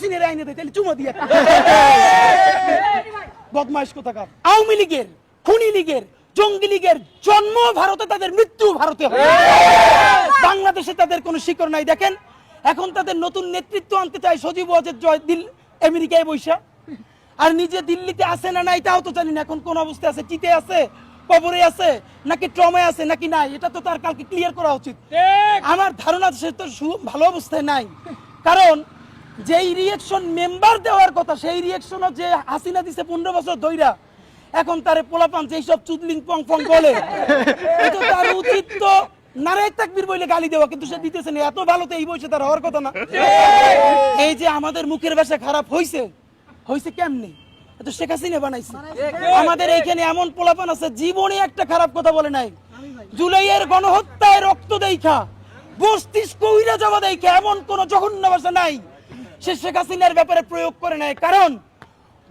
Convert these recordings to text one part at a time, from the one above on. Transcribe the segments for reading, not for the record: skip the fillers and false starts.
হাসিনের আইনে দেয় তাহলে চুমা দিয়ে বদমাইশ কোথাকার। আওয়ামী লীগের, খুনি লীগের, জঙ্গি লীগের জন্ম ভারতে, তাদের মৃত্যু ভারতে হবে। বাংলাদেশে তাদের কোনো শিকড় নাই। দেখেন এখন তাদের নতুন নেতৃত্ব আনতে চায় সজীব ওয়াজেদ জয় আমেরিকায় বৈশা, আর নিজে দিল্লিতে আছে না নাই তাও তো জানি না। এখন কোন অবস্থায় আছে, চিতে আছে, কবরে আছে, নাকি ট্রমায় আছে নাকি নাই, এটা তো তার কালকে ক্লিয়ার করা উচিত। আমার ধারণা সে তো ভালো অবস্থায় নাই, কারণ যেই রিয়েকশন মেম্বার দেওয়ার কথা সেই রিয়েকশনও যে হাসিনা দিছে 15 বছর ধইরা, এখন তারে পোলাপান যেই সব চুদলিং পং পং বলে, এটা তার উচিত তো নারায় তাকবীর বলে গালি দেওয়া, কিন্তু সে দিতেছে না। এত ভালো তো এই বয়সে তার হওয়ার কথা না। এই যে আমাদের মুখের ভাষা খারাপ হইছে কেমনে, এত শেখ হাসিনা বানাইছে। আমাদের এইখানে এমন পোলাপান আছে জীবনে একটা খারাপ কথা বলে নাই। জুলাইয়ের গণহত্যায় রক্ত দেখা, মস্তিষ্ক উইরা যাওয়া দেখা এমন কোন জঘন্য ভাষা নাই সে শেখ হাসিনার ব্যাপারে প্রয়োগ করে নাই, কারণ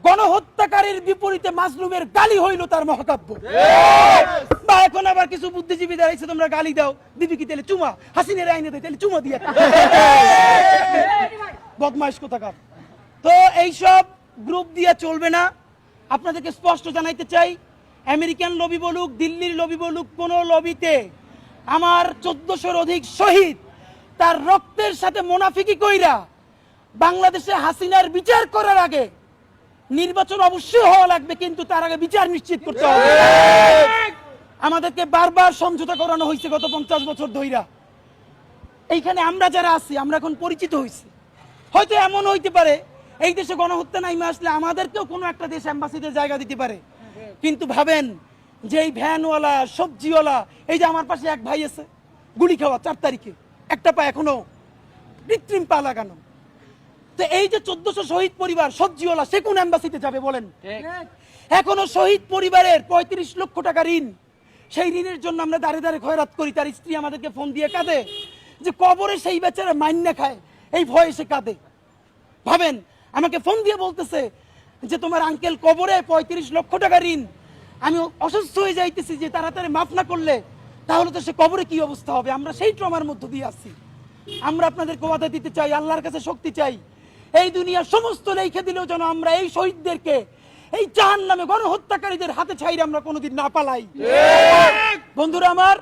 গণহত্যাকারীর বিপরীতে মাজলুমের গালি হইল তার মহাকাব্য। বা এখন আবার কিছু বুদ্ধিজীবী দাঁড়াইছে, তোমরা গালি দাও, দিবি কি তাহলে চুমা, হাসিনের আইনে দেয় তাহলে চুমা দিয়ে বদমাইশ কোথাকার। তো এইসব গ্রুপ দিয়ে চলবে না। আপনাদেরকে স্পষ্ট জানাইতে চাই, আমেরিকান লবি বলুক, দিল্লির লবি বলুক, কোন লবিতে আমার 1400-র অধিক শহীদ তার রক্তের সাথে মুনাফিকি কইরা বাংলাদেশে হাসিনার বিচার করার আগে নির্বাচন অবশ্যই হওয়া লাগবে, কিন্তু তার আগে বিচার নিশ্চিত করতে হবে। আমাদেরকে বারবার সমঝোতা করানো হয়েছে গত 50 বছর ধইরা। এইখানে আমরা যারা আছি আমরা এখন পরিচিত হয়েছি। হয়তো এমন হইতে পারে এই দেশে গণহত্যা নাইমে আসলে আমাদেরকেও কোনো একটা দেশ অ্যাম্বাসিতে জায়গা দিতে পারে, কিন্তু ভাবেন যে এই ভ্যানওয়ালা, সবজিওয়ালা, এই যে আমার পাশে এক ভাই আছে গুলি খাওয়া 4 তারিখে, একটা পা এখনো কৃত্রিম পা লাগানো। তো এই যে 1400 শহীদ পরিবার, সবজিওয়ালা, সে কোন অ্যাম্বাসিতে যাবে বলেন? এখনো শহীদ পরিবারের 35 লক্ষ টাকা ঋণ, সেই ঋণের জন্য আমরা দাঁড়ে দাঁড়ে খয়রাত করি। তার স্ত্রী আমাদেরকে ফোন দিয়ে কাঁদে যে কবরে সেই বেচারা মাইন্না খায়, এই ভয়ে সে কাঁদে। ভাবেন আমাকে ফোন দিয়ে বলতেছে যে তোমার আঙ্কেল কবরে 35 লক্ষ টাকা ঋণ, আমি অসুস্থ হয়ে যাইতেছি, যে তাড়াতাড়ি মাফ না করলে তাহলে তো সে কবরে কি অবস্থা হবে। আমরা সেই ট্রমার মধ্য দিয়ে আসছি। আমরা আপনাদেরকে ওয়াদা দিতে চাই, আল্লাহর কাছে শক্তি চাই, এই দুনিয়ার সমস্ত লেখে দিলেও যেন আমরা এই শহীদদেরকে এই জাহান্নামে গণহত্যাকারীদের হাতে ছাইরে আমরা কোনোদিন না পালাই। বন্ধুরা আমার,